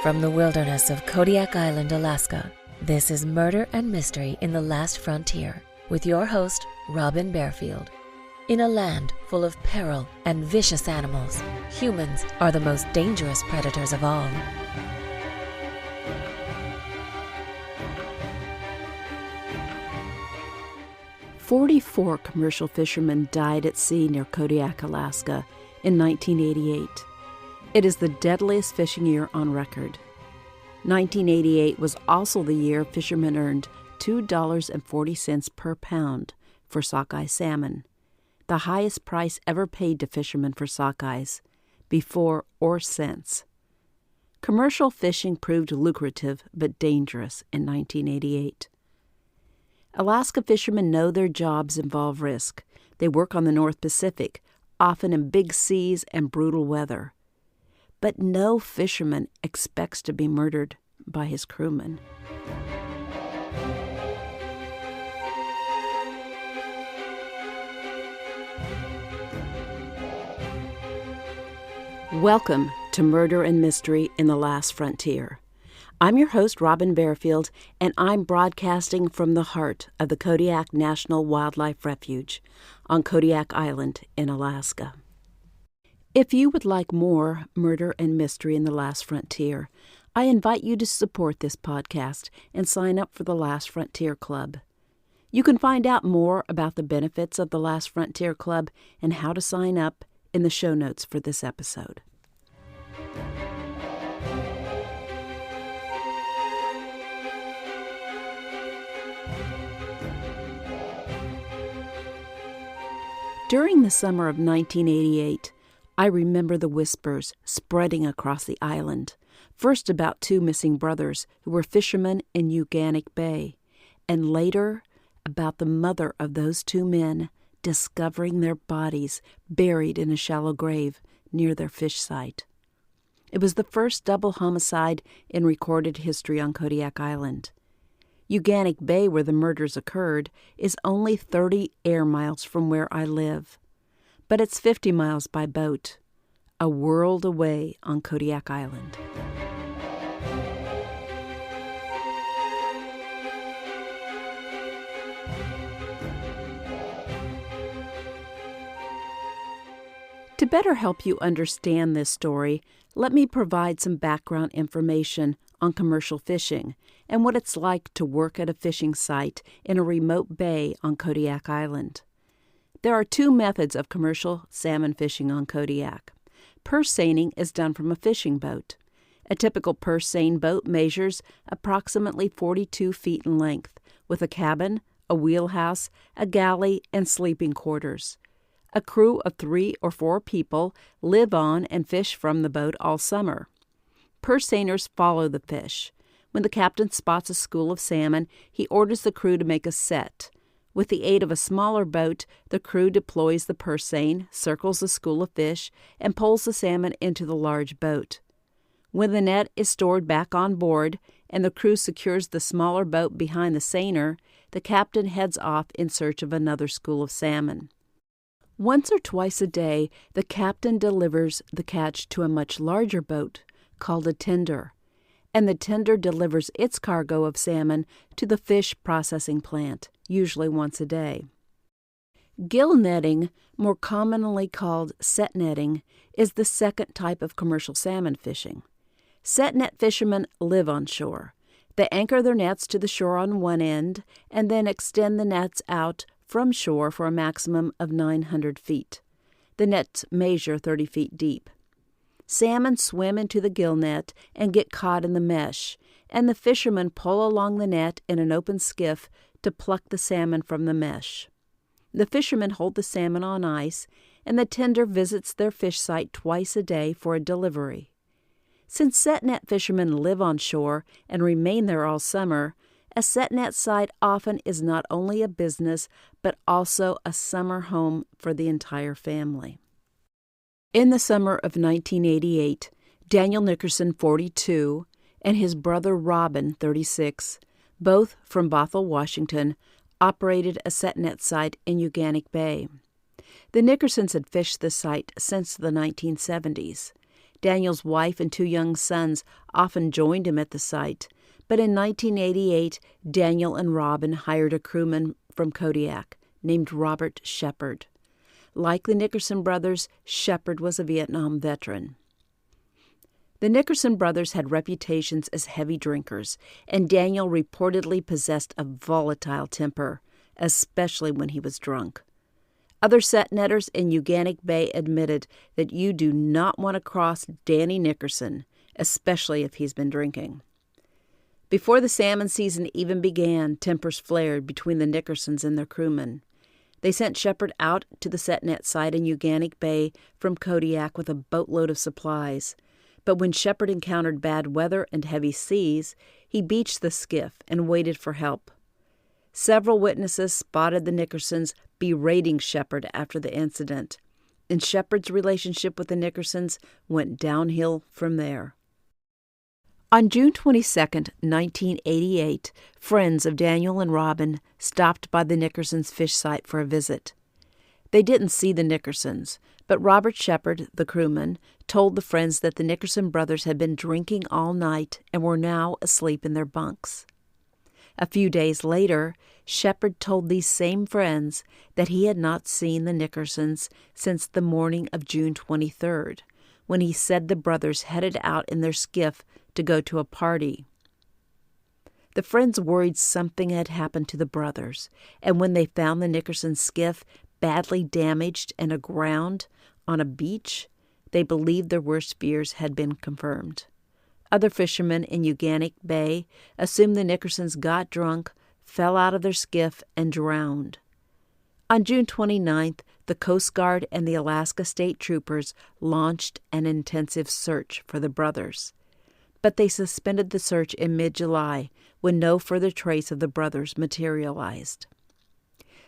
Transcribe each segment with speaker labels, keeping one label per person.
Speaker 1: From the wilderness of Kodiak Island, Alaska, this is Murder and Mystery in the Last Frontier with your host, Robin Barefield. In a land full of peril and vicious animals, humans are the most dangerous predators of all.
Speaker 2: "44 commercial fishermen died at sea near Kodiak, Alaska in 1988. It is the deadliest fishing year on record. 1988 was also the year fishermen earned $2.40 per pound for sockeye salmon, the highest price ever paid to fishermen for sockeyes, before or since. Commercial fishing proved lucrative but dangerous in 1988. Alaska fishermen know their jobs involve risk. They work on the North Pacific, often in big seas and brutal weather. But no fisherman expects to be murdered by his crewman. Welcome to Murder and Mystery in the Last Frontier. I'm your host, Robin Barefield, and I'm broadcasting from the heart of the Kodiak National Wildlife Refuge on Kodiak Island in Alaska. If you would like more Murder and Mystery in the Last Frontier, I invite you to support this podcast and sign up for the Last Frontier Club. You can find out more about the benefits of the Last Frontier Club and how to sign up in the show notes for this episode. During the summer of 1988, I remember the whispers spreading across the island, first about two missing brothers who were fishermen in Uganik Bay, and later about the mother of those two men discovering their bodies buried in a shallow grave near their fish site. It was the first double homicide in recorded history on Kodiak Island. Uganik Bay, where the murders occurred, is only 30 air miles from where I live, but it's 50 miles by boat, a world away on Kodiak Island. To better help you understand this story, let me provide some background information on commercial fishing and what it's like to work at a fishing site in a remote bay on Kodiak Island. There are two methods of commercial salmon fishing on Kodiak. Purse seining is done from a fishing boat. A typical purse seine boat measures approximately 42 feet in length, with a cabin, a wheelhouse, a galley, and sleeping quarters. A crew of 3 or 4 people live on and fish from the boat all summer. Purse seiners follow the fish. When the captain spots a school of salmon, he orders the crew to make a set. With the aid of a smaller boat, the crew deploys the purse seine, circles the school of fish, and pulls the salmon into the large boat. When the net is stored back on board and the crew secures the smaller boat behind the seiner, the captain heads off in search of another school of salmon. Once or twice a day, the captain delivers the catch to a much larger boat called a tender, and the tender delivers its cargo of salmon to the fish processing plant, usually once a day. Gill netting, more commonly called set netting, is the second type of commercial salmon fishing. Set net fishermen live on shore. They anchor their nets to the shore on one end and then extend the nets out from shore for a maximum of 900 feet. The nets measure 30 feet deep. Salmon swim into the gill net and get caught in the mesh, and the fishermen pull along the net in an open skiff to pluck the salmon from the mesh. The fishermen hold the salmon on ice, and the tender visits their fish site twice a day for a delivery. Since set net fishermen live on shore and remain there all summer, a set net site often is not only a business, but also a summer home for the entire family. In the summer of 1988, Daniel Nickerson, 42, and his brother Robin, 36, both from Bothell, Washington, operated a set net site in Uganik Bay. The Nickersons had fished this site since the 1970s. Daniel's wife and 2 young sons often joined him at the site, but in 1988, Daniel and Robin hired a crewman from Kodiak named Robert Shepard. Like the Nickerson brothers, Shepard was a Vietnam veteran. The Nickerson brothers had reputations as heavy drinkers, and Daniel reportedly possessed a volatile temper, especially when he was drunk. Other set netters in Uganik Bay admitted that you do not want to cross Danny Nickerson, especially if he's been drinking. Before the salmon season even began, tempers flared between the Nickersons and their crewmen. They sent Shepard out to the set net site in Uganik Bay from Kodiak with a boatload of supplies. But when Shepard encountered bad weather and heavy seas, he beached the skiff and waited for help. Several witnesses spotted the Nickersons berating Shepard after the incident, and Shepard's relationship with the Nickersons went downhill from there. On June 22, 1988, friends of Daniel and Robin stopped by the Nickersons' fish site for a visit. They didn't see the Nickersons, but Robert Shepard, the crewman, told the friends that the Nickerson brothers had been drinking all night and were now asleep in their bunks. A few days later, Shepard told these same friends that he had not seen the Nickersons since the morning of June 23rd, when he said the brothers headed out in their skiff to go to a party. The friends worried something had happened to the brothers, and when they found the Nickerson skiff badly damaged and aground on a beach, they believed their worst fears had been confirmed. Other fishermen in Uganik Bay assumed the Nickersons got drunk, fell out of their skiff, and drowned. On June 29th, the Coast Guard and the Alaska State Troopers launched an intensive search for the brothers. But they suspended the search in mid-July when no further trace of the brothers materialized.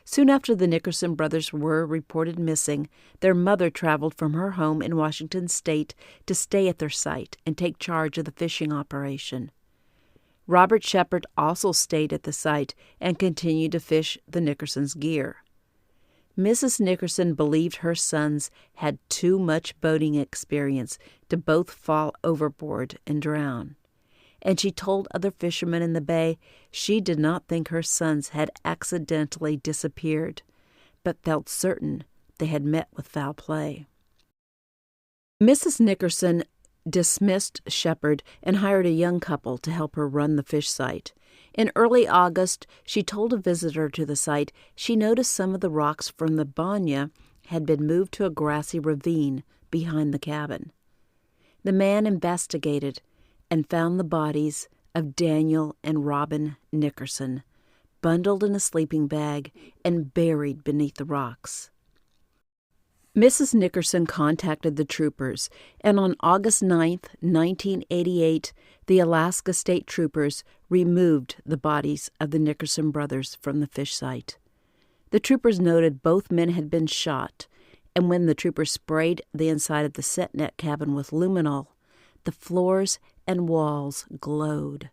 Speaker 2: Soon after the Nickerson brothers were reported missing, their mother traveled from her home in Washington State to stay at their site and take charge of the fishing operation. Robert Shepard also stayed at the site and continued to fish the Nickersons' gear. Mrs. Nickerson believed her sons had too much boating experience to both fall overboard and drown, and she told other fishermen in the bay she did not think her sons had accidentally disappeared, but felt certain they had met with foul play. Mrs. Nickerson dismissed Shepard and hired a young couple to help her run the fish site. In early August, she told a visitor to the site she noticed some of the rocks from the banya had been moved to a grassy ravine behind the cabin. The man investigated and found the bodies of Daniel and Robin Nickerson, bundled in a sleeping bag and buried beneath the rocks. Mrs. Nickerson contacted the troopers, and on August 9, 1988, the Alaska State Troopers removed the bodies of the Nickerson brothers from the fish site. The troopers noted both men had been shot, and when the troopers sprayed the inside of the set net cabin with luminol, the floors and walls glowed,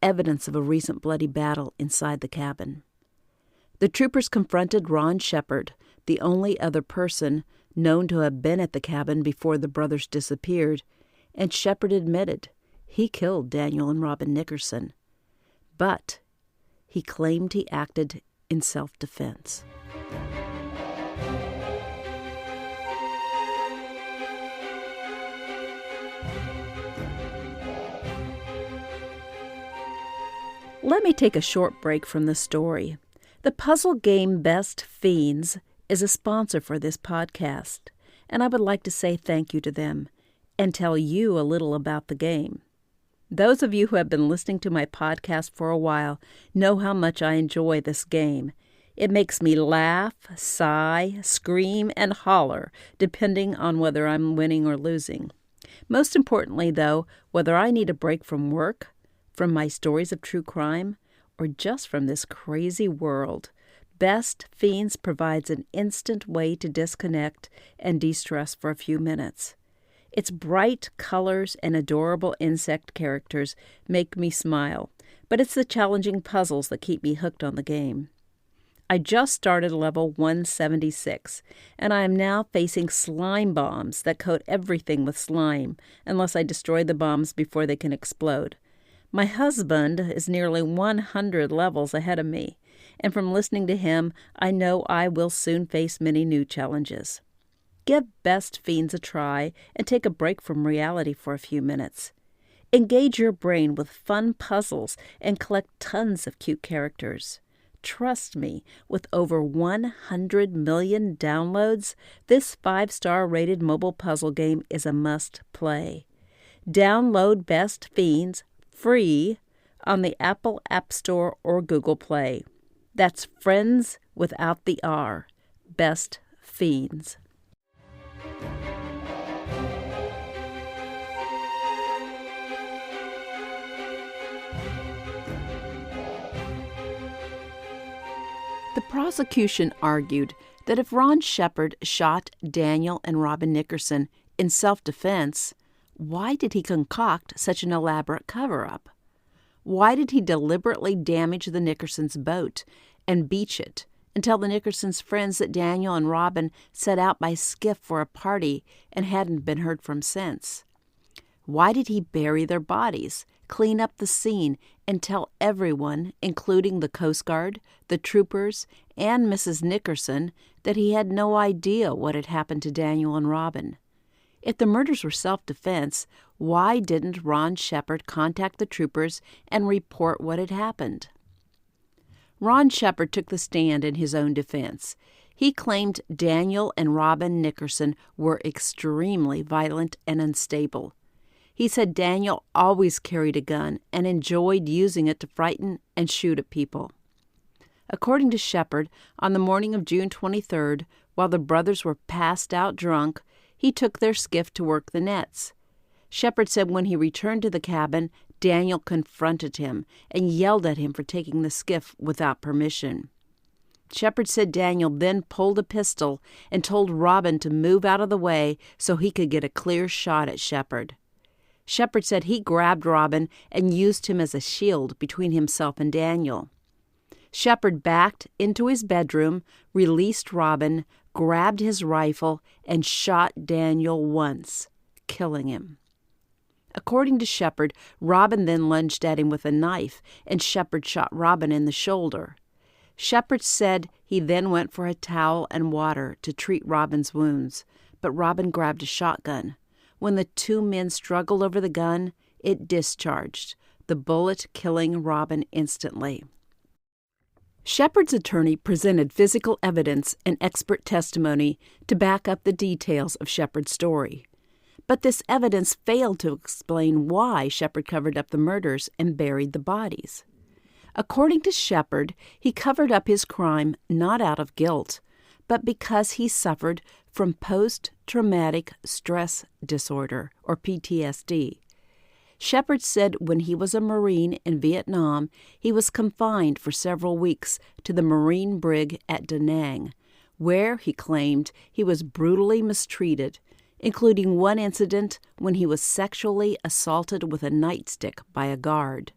Speaker 2: evidence of a recent bloody battle inside the cabin. The troopers confronted Ron Shepard, the only other person known to have been at the cabin before the brothers disappeared, and Shepard admitted he killed Daniel and Robin Nickerson. But he claimed he acted in self-defense. Let me take a short break from the story. The puzzle game Best Fiends is a sponsor for this podcast, and I would like to say thank you to them and tell you a little about the game. Those of you who have been listening to my podcast for a while know how much I enjoy this game. It makes me laugh, sigh, scream, and holler, depending on whether I'm winning or losing. Most importantly, though, whether I need a break from work, from my stories of true crime, or just from this crazy world, Best Fiends provides an instant way to disconnect and de-stress for a few minutes. Its bright colors and adorable insect characters make me smile, but it's the challenging puzzles that keep me hooked on the game. I just started level 176, and I am now facing slime bombs that coat everything with slime, unless I destroy the bombs before they can explode. My husband is nearly 100 levels ahead of me, and from listening to him, I know I will soon face many new challenges. Give Best Fiends a try and take a break from reality for a few minutes. Engage your brain with fun puzzles and collect tons of cute characters. Trust me, with over 100 million downloads, this 5-star rated mobile puzzle game is a must-play. Download Best Fiends free on the Apple App Store or Google Play. That's Friends without the R. Best Fiends. The prosecution argued that if Ron Shepard shot Daniel and Robin Nickerson in self-defense, why did he concoct such an elaborate cover-up? Why did he deliberately damage the Nickersons' boat and beach it and tell the Nickersons' friends that Daniel and Robin set out by skiff for a party and hadn't been heard from since? Why did he bury their bodies, clean up the scene, and tell everyone, including the Coast Guard, the troopers, and Mrs. Nickerson, that he had no idea what had happened to Daniel and Robin? If the murders were self-defense, why didn't Ron Shepard contact the troopers and report what had happened? Ron Shepard took the stand in his own defense. He claimed Daniel and Robin Nickerson were extremely violent and unstable. He said Daniel always carried a gun and enjoyed using it to frighten and shoot at people. According to Shepard, on the morning of June 23rd, while the brothers were passed out drunk, he took their skiff to work the nets. Shepard said when he returned to the cabin, Daniel confronted him and yelled at him for taking the skiff without permission. Shepard said Daniel then pulled a pistol and told Robin to move out of the way so he could get a clear shot at Shepard. Shepard said he grabbed Robin and used him as a shield between himself and Daniel. Shepard backed into his bedroom, released Robin, grabbed his rifle, and shot Daniel once, killing him. According to Shepard, Robin then lunged at him with a knife, and Shepard shot Robin in the shoulder. Shepard said he then went for a towel and water to treat Robin's wounds, but Robin grabbed a shotgun. When the two men struggled over the gun, it discharged, the bullet killing Robin instantly. Shepard's attorney presented physical evidence and expert testimony to back up the details of Shepard's story. But this evidence failed to explain why Shepard covered up the murders and buried the bodies. According to Shepard, he covered up his crime not out of guilt, but because he suffered from post-traumatic stress disorder, or PTSD. Shepard said when he was a Marine in Vietnam, he was confined for several weeks to the Marine brig at Da Nang, where, he claimed, he was brutally mistreated, including one incident when he was sexually assaulted with a nightstick by a guard.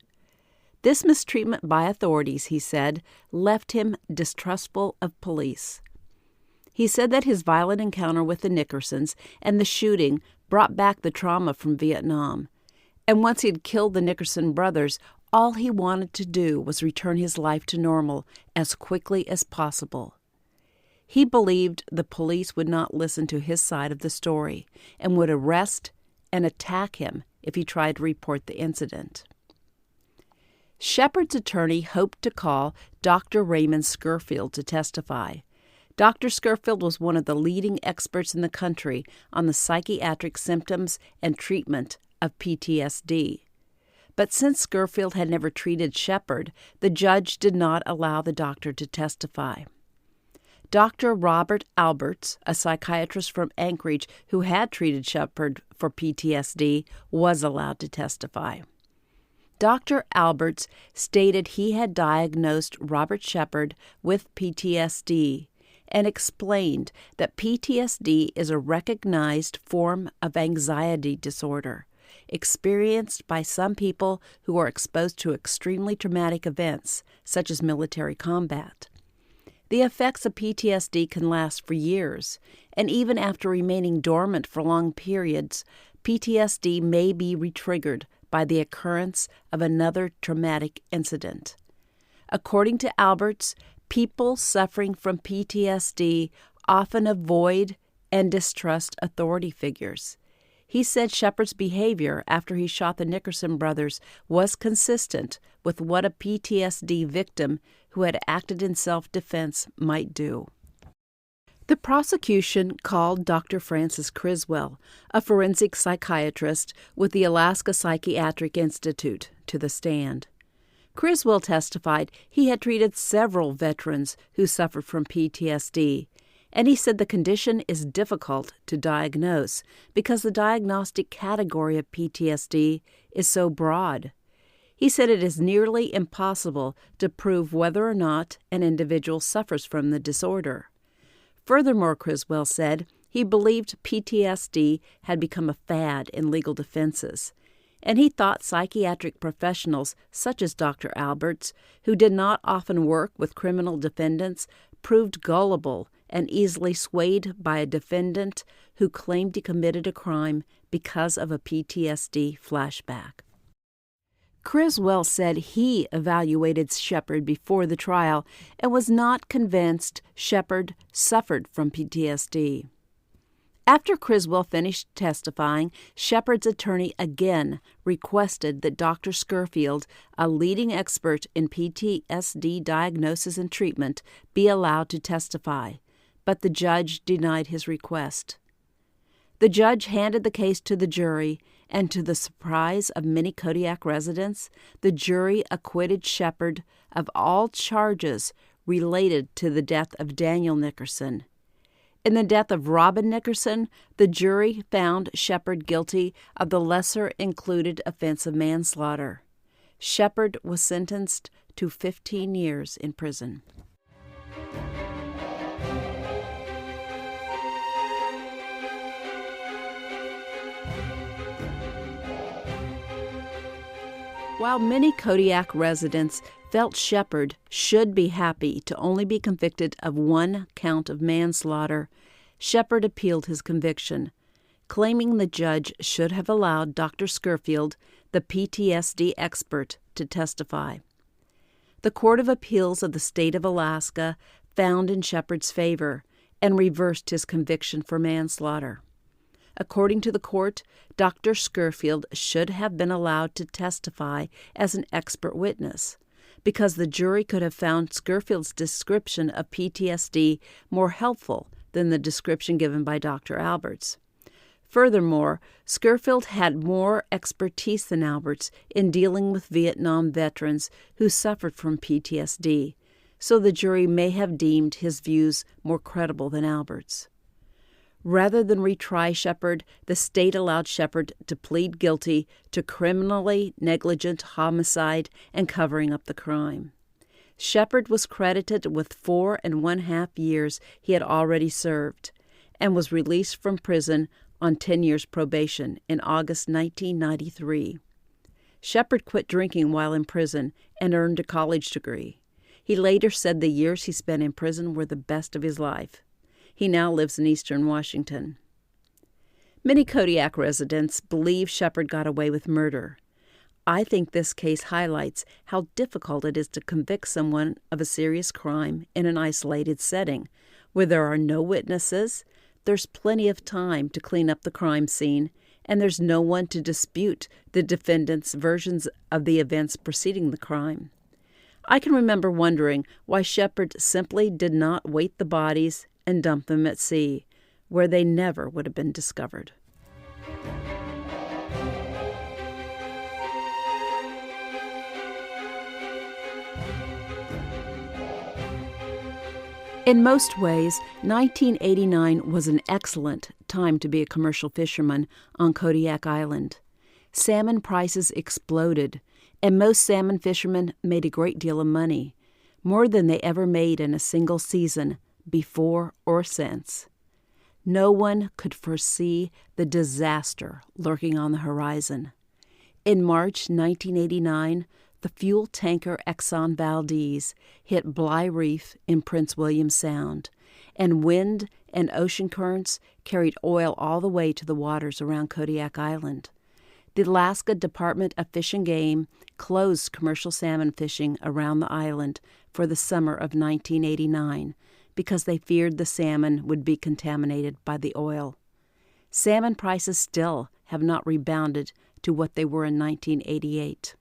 Speaker 2: This mistreatment by authorities, he said, left him distrustful of police. He said that his violent encounter with the Nickersons and the shooting brought back the trauma from Vietnam. And once he had killed the Nickerson brothers, all he wanted to do was return his life to normal as quickly as possible. He believed the police would not listen to his side of the story and would arrest and attack him if he tried to report the incident. Shepard's attorney hoped to call Dr. Raymond Scurfield to testify. Dr. Scurfield was one of the leading experts in the country on the psychiatric symptoms and treatment of PTSD. But since Scurfield had never treated Shepard, the judge did not allow the doctor to testify. Dr. Robert Alberts, a psychiatrist from Anchorage who had treated Shepard for PTSD, was allowed to testify. Dr. Alberts stated he had diagnosed Robert Shepard with PTSD and explained that PTSD is a recognized form of anxiety disorder experienced by some people who are exposed to extremely traumatic events, such as military combat. The effects of PTSD can last for years, and even after remaining dormant for long periods, PTSD may be retriggered by the occurrence of another traumatic incident. According to Alberts, people suffering from PTSD often avoid and distrust authority figures. He said Shepard's behavior after he shot the Nickerson brothers was consistent with what a PTSD victim who had acted in self-defense might do. The prosecution called Dr. Francis Criswell, a forensic psychiatrist with the Alaska Psychiatric Institute, to the stand. Criswell testified he had treated several veterans who suffered from PTSD, and he said the condition is difficult to diagnose because the diagnostic category of PTSD is so broad. He said it is nearly impossible to prove whether or not an individual suffers from the disorder. Furthermore, Criswell said he believed PTSD had become a fad in legal defenses, and he thought psychiatric professionals such as Dr. Alberts, who did not often work with criminal defendants, proved gullible and easily swayed by a defendant who claimed he committed a crime because of a PTSD flashback. Criswell said he evaluated Shepard before the trial and was not convinced Shepard suffered from PTSD. After Criswell finished testifying, Shepard's attorney again requested that Dr. Scurfield, a leading expert in PTSD diagnosis and treatment, be allowed to testify, but the judge denied his request. The judge handed the case to the jury, and to the surprise of many Kodiak residents, the jury acquitted Shepard of all charges related to the death of Daniel Nickerson. In the death of Robin Nickerson, the jury found Shepard guilty of the lesser-included offense of manslaughter. Shepard was sentenced to 15 years in prison. While many Kodiak residents felt Shepard should be happy to only be convicted of one count of manslaughter, Shepard appealed his conviction, claiming the judge should have allowed Dr. Scurfield, the PTSD expert, to testify. The Court of Appeals of the State of Alaska found in Shepard's favor and reversed his conviction for manslaughter. According to the court, Dr. Scurfield should have been allowed to testify as an expert witness, because the jury could have found Scurfield's description of PTSD more helpful than the description given by Dr. Alberts. Furthermore, Scurfield had more expertise than Alberts in dealing with Vietnam veterans who suffered from PTSD, so the jury may have deemed his views more credible than Alberts. Rather than retry Shepard, the state allowed Shepard to plead guilty to criminally negligent homicide and covering up the crime. Shepard was credited with 4.5 years he had already served and was released from prison on 10 years probation in August 1993. Shepard quit drinking while in prison and earned a college degree. He later said the years he spent in prison were the best of his life. He now lives in eastern Washington. Many Kodiak residents believe Shepard got away with murder. I think this case highlights how difficult it is to convict someone of a serious crime in an isolated setting, where there are no witnesses, there's plenty of time to clean up the crime scene, and there's no one to dispute the defendant's versions of the events preceding the crime. I can remember wondering why Shepard simply did not weight the bodies and dump them at sea, where they never would have been discovered. In most ways, 1989 was an excellent time to be a commercial fisherman on Kodiak Island. Salmon prices exploded, and most salmon fishermen made a great deal of money, more than they ever made in a single season, before or since. No one could foresee the disaster lurking on the horizon. In March 1989, the fuel tanker Exxon Valdez hit Bligh Reef in Prince William Sound, and wind and ocean currents carried oil all the way to the waters around Kodiak Island. The Alaska Department of Fish and Game closed commercial salmon fishing around the island for the summer of 1989 because they feared the salmon would be contaminated by the oil. Salmon prices still have not rebounded to what they were in 1988.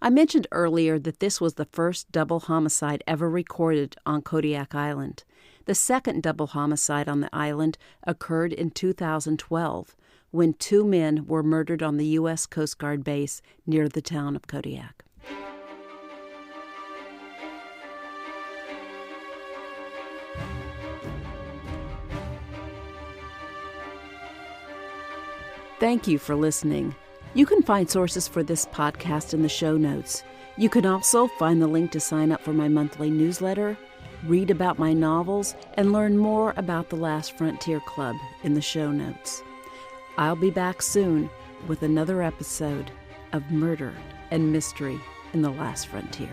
Speaker 2: I mentioned earlier that this was the first double homicide ever recorded on Kodiak Island. The second double homicide on the island occurred in 2012, when 2 men were murdered on the U.S. Coast Guard base near the town of Kodiak. Thank you for listening. You can find sources for this podcast in the show notes. You can also find the link to sign up for my monthly newsletter, read about my novels, and learn more about the Last Frontier Club in the show notes. I'll be back soon with another episode of Murder and Mystery in the Last Frontier.